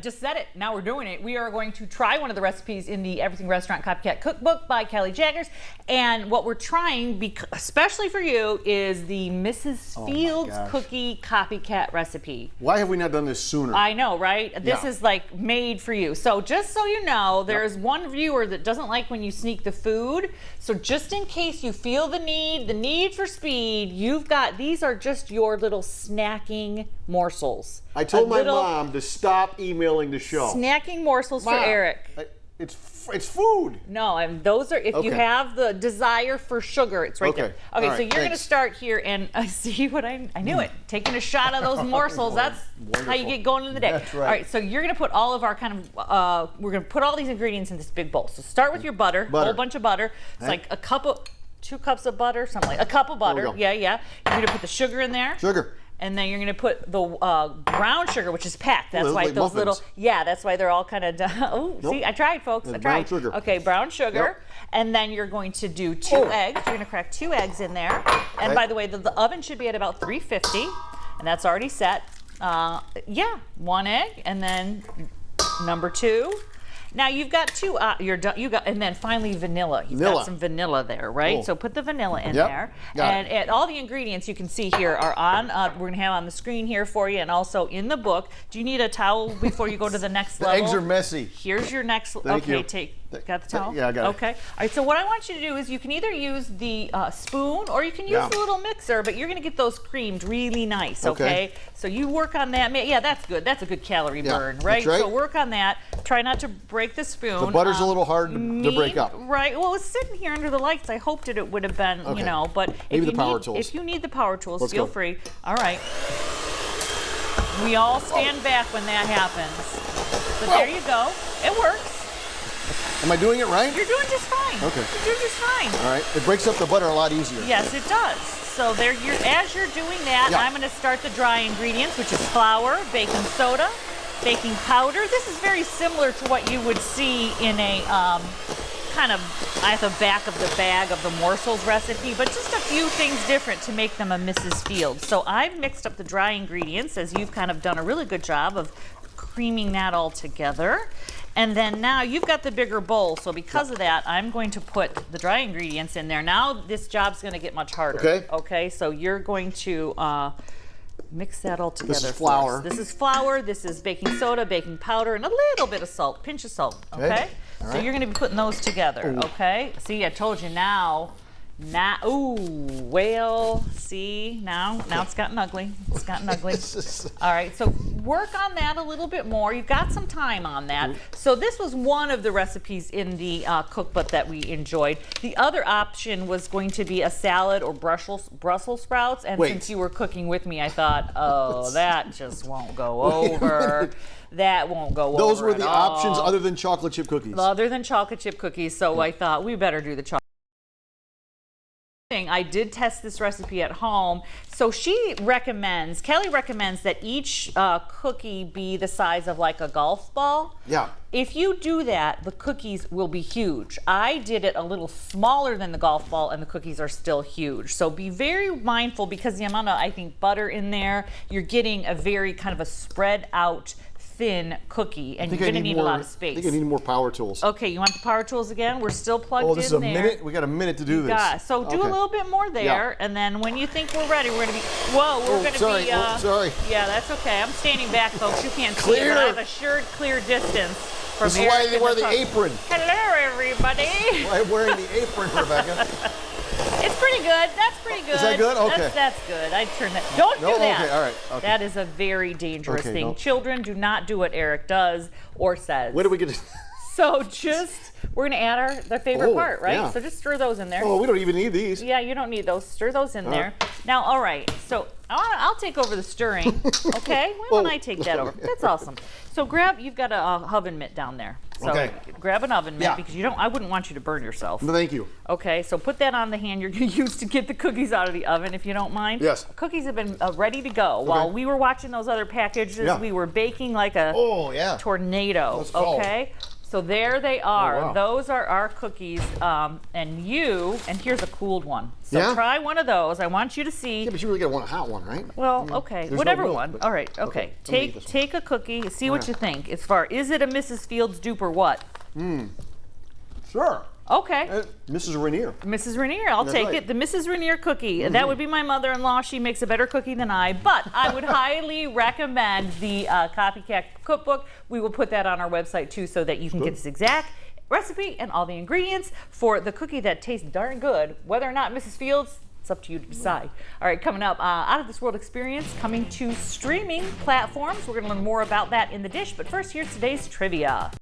just said it. Now we're doing it. We are going to try one of the recipes in the Everything Restaurant Copycat Cookbook by Kelly Jaggers. And what we're trying, especially for you, is the Mrs. Fields Cookie Copycat recipe. Why have we not done this sooner? I know, right? This is like made for you. So just so you know, there's one viewer that doesn't like when you sneak the food. So just in case you feel the need for speed, you've got, these are just your little snacking morsels. I told my mom to stop emailing the show. Snacking morsels for Eric. It's food. No, and those are, if you have the desire for sugar, it's right there. Okay, so you're going to start here, and see what I knew it. Taking a shot of those morsels, that's how you get going in the day. That's right. All right, so you're going to put all of our we're going to put all these ingredients in this big bowl. So start with your butter. A whole bunch of butter. It's like a cup of, 2 cups of butter, something like a cup of butter. Yeah. You're going to put the sugar in there. Sugar. And then you're going to put the brown sugar, which is packed. That's why like those muffins. that's why they're all kind of, see, I tried, folks. I tried. Brown sugar. Okay, brown sugar. And then you're going to do 2 eggs. You're going to crack 2 eggs in there. And by the way, the oven should be at about 350, and that's already set. 1 egg, and then number 2. Now you've got 2. And then finally vanilla. You've got some vanilla there, right? So put the vanilla in there. And all the ingredients you can see here are on. We're gonna have on the screen here for you, and also in the book. Do you need a towel before you go to the next level? The eggs are messy. Here's your next. Thank you. Got the towel? Yeah, I got it. Okay. All right. So what I want you to do is you can either use the spoon or you can use the little mixer, but you're gonna get those creamed really nice. Okay. So you work on that. Yeah, that's good. That's a good calorie burn, right? So work on that. Try not to break the spoon. The butter's a little hard to break up. Right. Well, it was sitting here under the lights. I hoped it would have been, you know, but maybe the power tools. If you need the power tools, feel free. All right. We all stand back when that happens. So there you go. It works. Am I doing it right? You're doing just fine. Okay. You're doing just fine. All right. It breaks up the butter a lot easier. Yes, it does. So there, as you're doing that, I'm going to start the dry ingredients, which is flour, baking soda, baking powder. This is very similar to what you would see in a kind of at the back of the bag of the morsels recipe, but just a few things different to make them a Mrs. Fields. So I've mixed up the dry ingredients, as you've kind of done a really good job of creaming that all together. And then now you've got the bigger bowl, so because of that, I'm going to put the dry ingredients in there. Now this job's going to get much harder. Okay. Okay, so you're going to mix that all together. This is flour. This is flour, this is baking soda, baking powder, and a little bit of salt, pinch of salt, okay? All So you're going to be putting those together, okay? See, I told you now, well, see, now it's gotten ugly. It's gotten ugly. All right, so work on that a little bit more. You've got some time on that. So this was one of the recipes in the cookbook that we enjoyed. The other option was going to be a salad or Brussels sprouts, and since you were cooking with me, I thought, oh, that just won't go over. That won't go over. Those were the options other than chocolate chip cookies. Other than chocolate chip cookies, so I thought we better do the chocolate. I did test this recipe at home. So Kelly recommends that each cookie be the size of like a golf ball. Yeah. If you do that, the cookies will be huge. I did it a little smaller than the golf ball, and the cookies are still huge. So be very mindful, because the amount of, I think, butter in there, you're getting a very kind of a spread out thin cookie, and you're going to need a lot of space. I think I need more power tools. Okay, you want the power tools again? We're still plugged in there. Oh, this is a minute? We got a minute to do this. So do a little bit more there, and then when you think we're ready, we're going to be, sorry. Yeah, that's okay. I'm standing back, folks. You can't see it, but I have assured clear distance from This is why they wear the apron. Hello, everybody. Why I'm wearing the apron, Rebecca? It's pretty good. That's pretty good. Is that good? Okay. That's good. I'd turn that. Don't do that. Okay, all right. Okay. That is a very dangerous thing. Children, do not do what Eric does or says. Where do we get to? So we're going to add our favorite part, right? Yeah. So just stir those in there. Oh, we don't even need these. Yeah, you don't need those. Stir those in there. Now, all right. So I'll take over the stirring. Okay? Why don't I take that over? That's awesome. So you've got a oven mitt down there. So grab an oven mitt, because I wouldn't want you to burn yourself. No, thank you. Okay, so put that on the hand you're going to use to get the cookies out of the oven, if you don't mind. Yes. Cookies have been ready to go. While we were watching those other packages, we were baking like a tornado. Okay. So there they are. wow. Those are our cookies. And here's a cooled one. So Yeah? try one of those. I want you to see. Yeah, but you really got to want a hot one, right? Well, okay, There's no whatever milk, one. but- All right, okay. okay, I'm gonna eat this one. Take a cookie, see what Alright. you think. As far, is it a Mrs. Fields dupe or what? Sure. Okay. Mrs. Regnier. Mrs. Regnier, I'll That's take right. it. The Mrs. Regnier cookie. That would be my mother-in-law. She makes a better cookie than I, but I would highly recommend the Copycat cookbook. We will put that on our website too so that you can get this exact recipe and all the ingredients for the cookie that tastes darn good. Whether or not Mrs. Fields, it's up to you to decide. All right, coming up, Out of This World Experience coming to streaming platforms. We're going to learn more about that in the dish, but first, here's today's trivia.